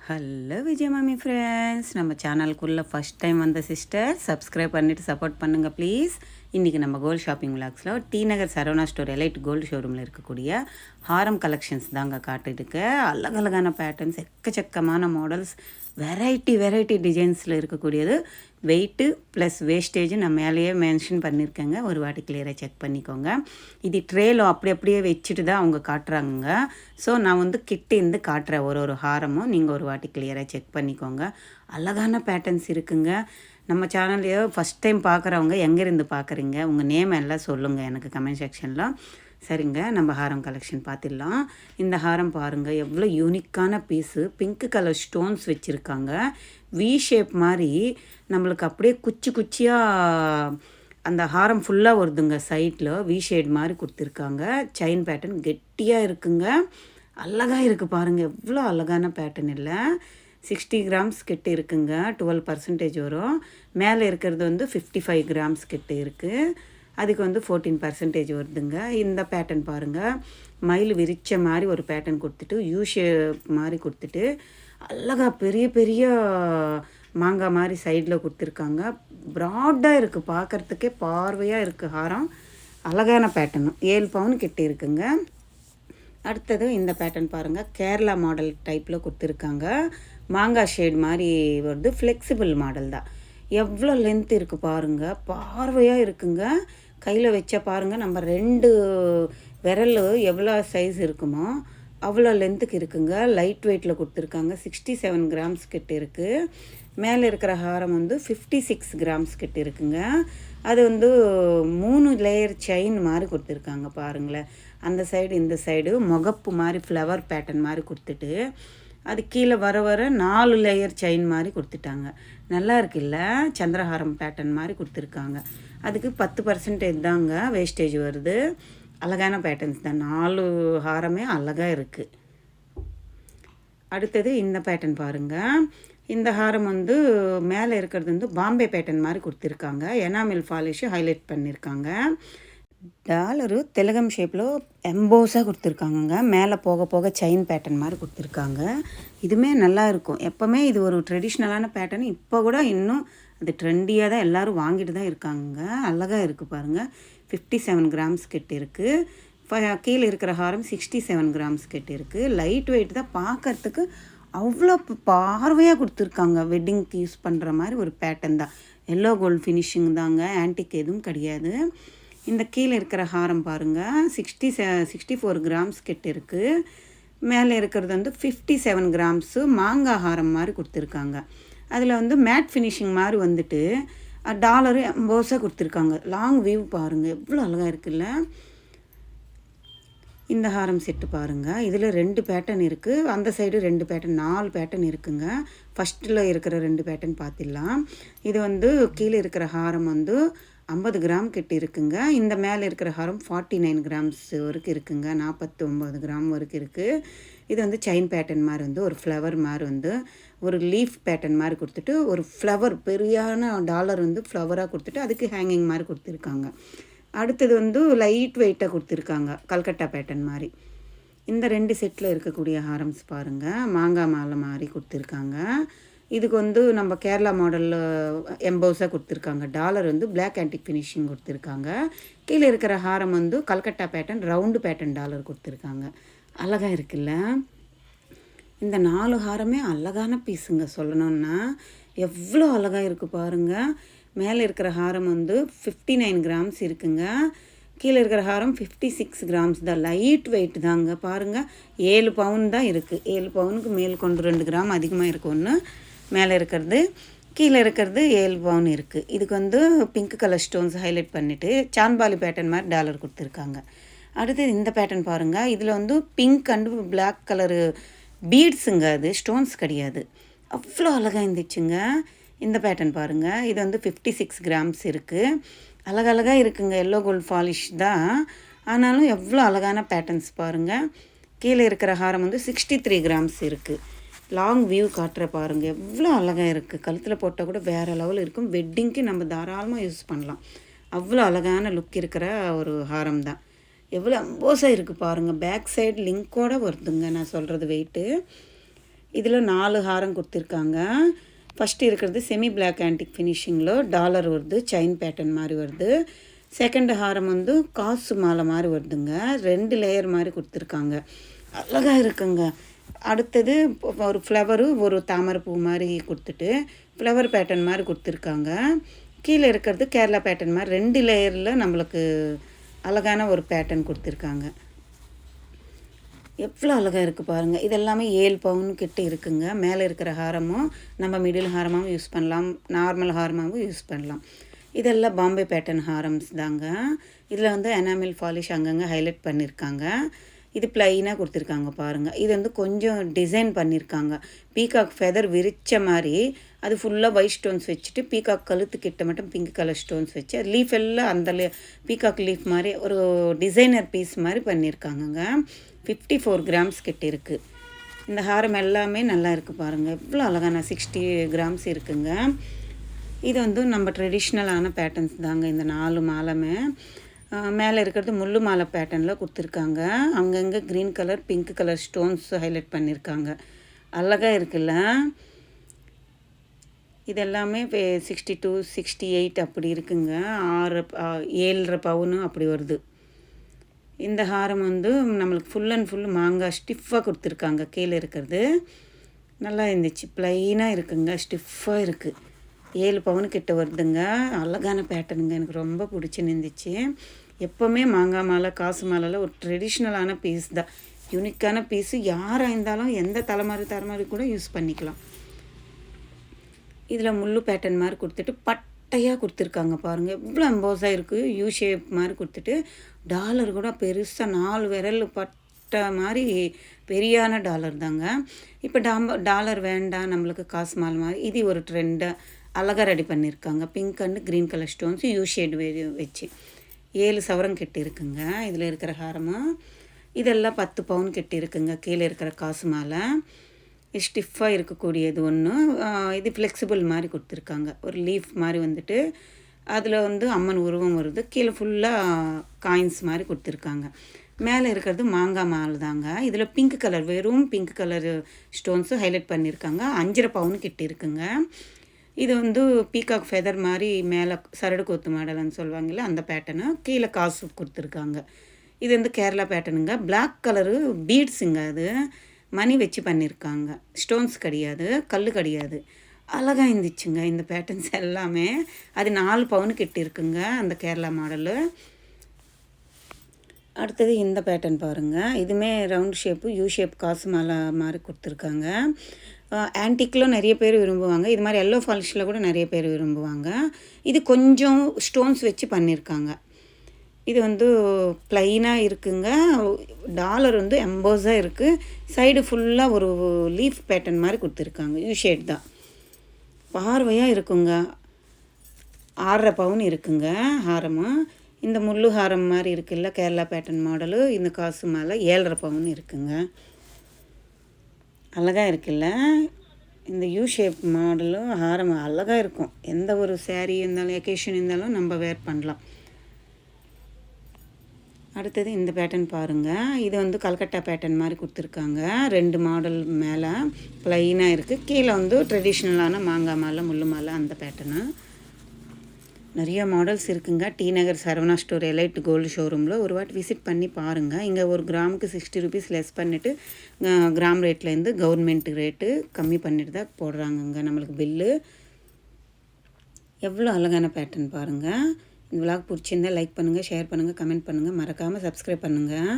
Hello Vijay மாமி friends, நம்ம சேனலுக்குள்ளே first time வந்த சிஸ்டர் சப்ஸ்கிரைப் பண்ணிவிட்டு சப்போர்ட் பண்ணுங்கள் ப்ளீஸ். இன்றைக்கி நம்ம கோல்டு ஷாப்பிங் விளாக்ஸில் டி நகர் சரவணா ஸ்டோர் எலைட் கோல்டு ஷோரூமில் இருக்கக்கூடிய ஹாரம் கலெக்ஷன்ஸ் தாங்க காட்டிட்டுருக்கு. அழகழகான பேட்டர்ன்ஸ், எக்கச்சக்கமான மாடல்ஸ், வெரைட்டி டிசைன்ஸில் இருக்கக்கூடியது. வெயிட்டு ப்ளஸ் வேஸ்டேஜ் நான் மேலேயே மென்ஷன் பண்ணியிருக்கேங்க, ஒரு வாட்டி கிளியராக செக் பண்ணிக்கோங்க. இது ட்ரேலோ அப்படியே வச்சுட்டு தான் அவங்க காட்டுறாங்க. ஸோ நான் கிட்டேருந்து காட்டுறேன் ஒரு ஹாரமும், நீங்கள் ஒரு வாட்டி கிளியராக செக் பண்ணிக்கோங்க. அழகான பேட்டர்ன்ஸ் இருக்குங்க. நம்ம சேனல்லையோ ஃபஸ்ட் டைம் பார்க்குறவங்க எங்கேருந்து பார்க்குறீங்க, உங்கள் நேம் எல்லாம் சொல்லுங்கள் எனக்கு கமெண்ட் செக்ஷனில். சரிங்க, நம்ம ஹாரம் கலெக்ஷன் பார்த்துடலாம். இந்த ஹாரம் பாருங்கள், எவ்வளோ யூனிக்கான பீஸு. பிங்க் கலர் ஸ்டோன்ஸ் வச்சுருக்காங்க. வி ஷேப் மாதிரி நம்மளுக்கு அப்படியே குச்சியாக அந்த ஹாரம் ஃபுல்லாக வருதுங்க. சைட்டில் வி ஷேட் மாதிரி கொடுத்துருக்காங்க. செயின் பேட்டர்ன் கெட்டியாக இருக்குங்க. அழகாக இருக்குது பாருங்கள், எவ்வளோ அழகான பேட்டர்ன். இல்லை 60 கிராம்ஸ் கிட்ட இருக்குங்க. 12% வரும். மேலே இருக்கிறது 55 கிராம்ஸ் கிட்ட இருக்குது. அதுக்கு 14% வருதுங்க. இந்த பேட்டர்ன் பாருங்கள், மயில் விரிச்ச மாதிரி ஒரு பேட்டர்ன் கொடுத்துட்டு யூ ஷேப் மாதிரி கொடுத்துட்டு அழகாக பெரிய மாங்காய் மாதிரி சைடில் கொடுத்துருக்காங்க. ப்ராடாக இருக்குது, பார்க்குறதுக்கே பார்வையாக இருக்குது ஹாரம். அழகான பேட்டர்னும் 7 பவுன் கிட்ட இருக்குங்க. அடுத்தது இந்த பேட்டர்ன் பாருங்கள், கேரளா மாடல் டைப்பில் கொடுத்துருக்காங்க. மாங்காய் ஷேட் மாதிரி வருது. ஃப்ளெக்சிபிள் மாடல் தான். எவ்வளோ லென்த் இருக்குது பாருங்கள், பார்வையாக இருக்குங்க. கையில் வச்சா பாருங்கள், நம்ம 2 விரல் எவ்வளோ சைஸ் இருக்குமோ அவ்வளோ லென்த்துக்கு இருக்குங்க. லைட் வெயிட்டில் கொடுத்துருக்காங்க. 67 கிராம்ஸ் கிட்ட இருக்குது. மேலே இருக்கிற ஹாரம் 56 கிராம்ஸ் கிட்ட இருக்குங்க. அது 3 லேயர் செயின் மாதிரி கொடுத்துருக்காங்க பாருங்களேன். அந்த சைடு இந்த சைடு முகப்பு மாதிரி ஃப்ளவர் பேட்டர்ன் மாதிரி கொடுத்துட்டு அது கீழே வர 4 லேயர் செயின் மாதிரி கொடுத்துட்டாங்க. நல்லா இருக்குல்ல, சந்திரஹாரம் பேட்டர்ன் மாதிரி கொடுத்துருக்காங்க. அதுக்கு 10% தாங்க வேஸ்டேஜ் வருது. அழகான பேட்டர்ன்ஸ் தான். 4 ஹாரமே அழகாக இருக்குது. அடுத்தது இந்த பேட்டர்ன் பாருங்கள். இந்த ஹாரம் மேலே இருக்கிறது பாம்பே பேட்டர்ன் மாதிரி கொடுத்துருக்காங்க. எனாமில் பாலிஷ் ஹைலைட் பண்ணியிருக்காங்க. டாலரு திலகம் ஷேப்பில் எம்போஸாக கொடுத்துருக்காங்கங்க. மேலே போக செயின் பேட்டர்ன் மாதிரி கொடுத்துருக்காங்க. இதுவுமே நல்லா இருக்கும். எப்போவுமே இது ஒரு ட்ரெடிஷ்னலான பேட்டர்ன். இப்போ கூட இன்னும் அது ட்ரெண்டியாக தான் எல்லோரும் வாங்கிட்டு தான் இருக்காங்க. அழகாக இருக்குது பாருங்கள். 57 கிராம்ஸ் கிட்ட இருக்குது. கீழே இருக்கிற ஹாரம் 67 கிராம்ஸ் கிட்ட இருக்குது. லைட் வெயிட் தான், பார்க்குறதுக்கு அவ்வளோ பார்வையாக கொடுத்துருக்காங்க. வெட்டிங்க்கு யூஸ் பண்ணுற மாதிரி ஒரு பேட்டர்ன் தான். எல்லோ கோல்டு ஃபினிஷிங் தாங்க, ஆன்டிக் எதுவும் கிடையாது. இந்த கீழே இருக்கிற ஹாரம் பாருங்கள், 64 கிராம்ஸ் கிட்ட இருக்குது. மேலே இருக்கிறது 57 கிராம்ஸு மாங்காய் ஹாரம் மாதிரி கொடுத்துருக்காங்க. அதில் மேட் ஃபினிஷிங் மாதிரி டாலரு எம்போஸாக கொடுத்துருக்காங்க. லாங் வியூ பாருங்கள், எவ்வளோ அழகாக இருக்குல்ல. இந்த ஹாரம் செட்டு பாருங்கள், இதில் 2 பேட்டர்ன் இருக்குது. அந்த சைடு 2 பேட்டர்ன், 4 பேட்டர்ன் இருக்குங்க. ஃபஸ்ட்டில் இருக்கிற 2 பேட்டர்ன் பார்த்துடலாம். இது கீழே இருக்கிற ஹாரம் 50 கிராம் கிட்ட இருக்குங்க. இந்த மேலே இருக்கிற ஹாரம் 49 கிராம்ஸ் வரைக்கும் இருக்குங்க. 49 கிராம் வரைக்கும் இருக்குது. இது செயின் பேட்டர்ன் மாதிரி ஒரு ஃப்ளவர் மாதிரி ஒரு லீஃப் பேட்டர்ன் மாதிரி கொடுத்துட்டு ஒரு ஃப்ளவர் பெரியான டாலர் ஃப்ளவராக கொடுத்துட்டு அதுக்கு ஹேங்கிங் மாதிரி கொடுத்துருக்காங்க. அடுத்தது லைட் வெயிட்டாக கொடுத்துருக்காங்க, கல்கட்டா பேட்டர்ன் மாதிரி. இந்த 2 செட்டில் இருக்கக்கூடிய ஹாரம்ஸ் பாருங்கள், மாங்காய் மாலை மாதிரி கொடுத்துருக்காங்க. இதுக்கு நம்ம கேரளா மாடலில் எம்போஸாக கொடுத்துருக்காங்க. டாலர் பிளாக் ஆன்டிக் ஃபினிஷிங் கொடுத்துருக்காங்க. கீழே இருக்கிற ஹாரம் Calcutta pattern round pattern dollar கொடுத்துருக்காங்க. அழகாக இருக்குல்ல. இந்த 4 ஹாரமே அழகான பீஸுங்க. சொல்லணுன்னா எவ்வளோ அழகாக இருக்குது பாருங்கள். மேலே இருக்கிற ஹாரம் 59 கிராம்ஸ் இருக்குங்க. கீழே இருக்கிற ஹாரம் 56 கிராம்ஸ் தான். லைட் வெயிட் தாங்க. பாருங்கள், 7 பவுன் தான் இருக்குது. 7 பவுனுக்கு மேல் கொண்டு 2 கிராம் அதிகமாக இருக்குது. ஒன்று மேலே இருக்கிறது, கீழே இருக்கிறது 7 பவுன் இருக்குது. இதுக்கு பிங்க் கலர் ஸ்டோன்ஸ் ஹைலைட் பண்ணிவிட்டு சான்பாலி பேட்டர்ன் மாதிரி டாலர் கொடுத்துருக்காங்க. அடுத்து இந்த பேட்டர்ன் பாருங்கள். இதில் பிங்க் அண்டு பிளாக் கலரு பீட்ஸுங்க, அது ஸ்டோன்ஸ் கிடையாது. அவ்வளோ அழகாக இருந்துச்சுங்க. இந்த பேட்டர்ன் பாருங்கள். இது 56 கிராம்ஸ் இருக்குது. அழகழகாக இருக்குங்க. எல்லோ கோல்டு பாலிஷ் தான், ஆனாலும் எவ்வளோ அழகான பேட்டர்ன்ஸ் பாருங்கள். கீழே இருக்கிற ஹாரம் 63 கிராம்ஸ் இருக்குது. லாங் வியூ காட்டுற பாருங்கள், எவ்வளோ அழகாக இருக்குது. கழுத்தில் போட்டால் கூட வேறு லெவல் இருக்கும். வெட்டிங்க்கு நம்ம தாராளமாக யூஸ் பண்ணலாம். அவ்வளோ அழகான லுக் இருக்கிற ஒரு ஹாரம் தான். எவ்வளோ அம்போஸாக இருக்குது பாருங்கள். பேக் சைடு லிங்கோடு வருதுங்க நான் சொல்கிறது வெயிட்டு. இதில் 4 ஹாரம் கொடுத்துருக்காங்க. ஃபஸ்ட்டு இருக்கிறது செமி பிளாக் ஆன்டிக் ஃபினிஷிங்கில் டாலர் வருது, செயின் பேட்டர்ன் மாதிரி வருது. செகண்ட் ஹாரம் வந்து காசு மாலை மாதிரி வருதுங்க, 2 லேயர் மாதிரி கொடுத்துருக்காங்க, அழகாக இருக்குங்க. அடுத்தது ஒரு ஃப்ளவரு, ஒரு தாமரைப்பூ மாதிரி கொடுத்துட்டு ஃப்ளவர் பேட்டர்ன் மாதிரி கொடுத்துருக்காங்க. கீழே இருக்கிறது கேரளா பேட்டர்ன் மாதிரி 2 லேயரில் நம்மளுக்கு அழகான ஒரு பேட்டர்ன் கொடுத்துருக்காங்க. எவ்வளோ அழகாக இருக்குது பாருங்கள். இதெல்லாமே 7 பவுன் கிட்ட இருக்குங்க. மேலே இருக்கிற ஹாரமும் நம்ம மிடில் ஹாரமாகவும் யூஸ் பண்ணலாம், நார்மல் ஹாரமாகவும் யூஸ் பண்ணலாம். இதெல்லாம் பாம்பே பேட்டர்ன் ஹாரம்ஸ் தாங்க. இதில் வந்து எனாமில் பாலிஷ் அங்கங்கே ஹைலைட் பண்ணியிருக்காங்க. இது ப்ளைனாக கொடுத்துருக்காங்க பாருங்கள். இது வந்து கொஞ்சம் டிசைன் பண்ணியிருக்காங்க. பீகாக் ஃபெதர் விரிச்ச மாதிரி அது ஃபுல்லாக ஒயிட் ஸ்டோன்ஸ் வச்சுட்டு பீகாக் கழுத்துக்கிட்ட மட்டும் பிங்க் கலர் ஸ்டோன்ஸ் வச்சு அது லீஃப் எல்லாம் அந்த பீகாக் லீஃப் மாதிரி ஒரு டிசைனர் பீஸ் மாதிரி பண்ணியிருக்காங்கங்க. 54 கிராம்ஸ் கிட்ட இருக்குது. இந்த ஹாரம் எல்லாமே நல்லா இருக்குது பாருங்கள், எவ்வளோ அழகான 60 கிராம்ஸ் இருக்குங்க. இது வந்து நம்ம ட்ரெடிஷ்னலான பேட்டர்ன்ஸ் தாங்க. இந்த 4 மாலைமே மேலே இருக்கிறது முள்ளு மாலை பேட்டர்னில் கொடுத்துருக்காங்க. அங்கங்கே green colour, pink colour stones highlight பண்ணியிருக்காங்க, அழகாக இருக்குல்ல. இதெல்லாமே 62, 68 அப்படி இருக்குங்க. 7.5 பவுனு அப்படி வருது. இந்த ஹாரம் வந்து நம்மளுக்கு ஃபுல் அண்ட் ஃபுல் மாங்காய் ஸ்டிஃபாக கொடுத்துருக்காங்க. கீழே இருக்கிறது நல்லா இருந்துச்சு, ப்ளைனாக இருக்குங்க, ஸ்டிஃபாக இருக்குது. 7 பவுனு கிட்ட வருதுங்க. அழகான பேட்டர்னுங்க, எனக்கு ரொம்ப பிடிச்சிருந்துச்சு. எப்போவுமே மாங்காய் மாலை, காசு மாலையில் ஒரு ட்ரெடிஷ்னலான பீஸ் தான், யூனிக்கான பீஸு. யாராக இருந்தாலும் எந்த தலைமுறை கூட யூஸ் பண்ணிக்கலாம். இதில் முள்ளு பேட்டர்ன் மாதிரி கொடுத்துட்டு பட்டையாக கொடுத்துருக்காங்க பாருங்கள், எவ்வளோ எம்போஸாக இருக்குது. யூ ஷேப் மாதிரி கொடுத்துட்டு டாலர் கூட பெருசாக 4 விரல் பட்டை மாதிரி பெரியான டாலர் தாங்க. இப்போ டாலர் வேண்டாம் நம்மளுக்கு காசு மாலை மாதிரி இது ஒரு ட்ரெண்டாக அழகாக ரெடி பண்ணியிருக்காங்க. Pink and green colour stones you shade வச்சு 7 சவரம் கிட்ட இருக்குங்க. இதில் இருக்கிற ஹாரமும் இதெல்லாம் 10 பவுன் கிட்ட இருக்குங்க. கீழே இருக்கிற காசு மாலை ஸ்டிஃபாக இருக்கக்கூடியது ஒன்று. இது ஃப்ளெக்சிபிள் மாதிரி கொடுத்துருக்காங்க, ஒரு லீஃப் மாதிரி வந்துட்டு அதில் வந்து அம்மன் உருவம் வருது. கீழே ஃபுல்லாக காயின்ஸ் மாதிரி கொடுத்துருக்காங்க. மேலே இருக்கிறது மாங்காய் மாலை தாங்க. இதில் பிங்க் கலர், வெறும் பிங்க் கலர் ஸ்டோன்ஸு ஹைலைட் பண்ணியிருக்காங்க. 5.5 பவுன் கிட்ட இருக்குங்க. இது வந்து பீகாக் ஃபெதர் மாதிரி மேலே சரடு கொத்து மாடல்னு சொல்லுவாங்கல்ல, அந்த பேட்டர்னு. கீழே காசு கொடுத்துருக்காங்க. இது வந்து கேரளா பேட்டர்னுங்க. பிளாக் கலரு பீட்ஸுங்க, அது மணி வச்சு பண்ணியிருக்காங்க, ஸ்டோன்ஸ் கிடையாது, கல் கிடையாது. அழகாக இருந்துச்சுங்க இந்த பேட்டர்ன்ஸ் எல்லாமே. அது 4 பவுனு கிட்ட இருக்குங்க அந்த கேரளா மாடலு. அடுத்தது இந்த பேட்டர்ன் பாருங்கள். இதுவுமே ரவுண்ட் ஷேப்பு, யூ ஷேப் காசு மாலை மாதிரி கொடுத்துருக்காங்க. ஆன்டிக்கில் நிறைய பேர் விரும்புவாங்க. இது மாதிரி எல்லோ ஃபாலிஷில் கூட நிறைய பேர் விரும்புவாங்க. இது கொஞ்சம் ஸ்டோன்ஸ் வச்சு பண்ணியிருக்காங்க. இது வந்து ப்ளைனாக இருக்குங்க. டாலர் வந்து எம்போஸாக இருக்குது. சைடு ஃபுல்லாக ஒரு லீஃப் பேட்டர்ன் மாதிரி கொடுத்துருக்காங்க, யூ ஷேட் தான், பார்வையாக இருக்குங்க. 6.5 பவுன் இருக்குங்க ஹாரமு. இந்த முள்ளு ஹாரம் மாதிரி இருக்குல்ல, கேரளா பேட்டர்ன் மாடலு, இந்த காசு மாலை 7.5 பவுன் இருக்குங்க. அழகாக இருக்குல்ல. இந்த யூ ஷேப் மாடலும் ஹாரம் அழகாக இருக்கும். எந்த ஒரு சேரீ இருந்தாலும், எக்கேஷன் இருந்தாலும் நம்ம வேர் பண்ணலாம். அடுத்தது இந்த பேட்டர்ன் பாருங்கள். இது வந்து கல்கட்டா பேட்டர்ன் மாதிரி கொடுத்துருக்காங்க. 2 மாடல் மேலே ப்ளைனாக இருக்குது. கீழே வந்து ட்ரெடிஷ்னலான மாங்காய் மாலை, முள்ளு மாலை, அந்த பேட்டர்னு. நிறைய மாடல்ஸ் இருக்குங்க. டி நகர் சரவணா ஸ்டோர் எலைட் கோல்டு ஷோரூமில் ஒரு வாட்டி விசிட் பண்ணி பாருங்கள். இங்கே ஒரு கிராமுக்கு 60 ருபீஸ் லெஸ் பண்ணிவிட்டு கிராம் ரேட்லேருந்து கவர்மெண்ட் ரேட்டு கம்மி பண்ணிட்டு தான் போடுறாங்கங்க நம்மளுக்கு பில்லு. எவ்வளோ அழகான பேட்டர்ன் பாருங்கள். இந்த விலாக் பிடிச்சிருந்தால் லைக் பண்ணுங்கள், ஷேர் பண்ணுங்கள், கமெண்ட் பண்ணுங்கள், மறக்காமல் சப்ஸ்கிரைப் பண்ணுங்கள்.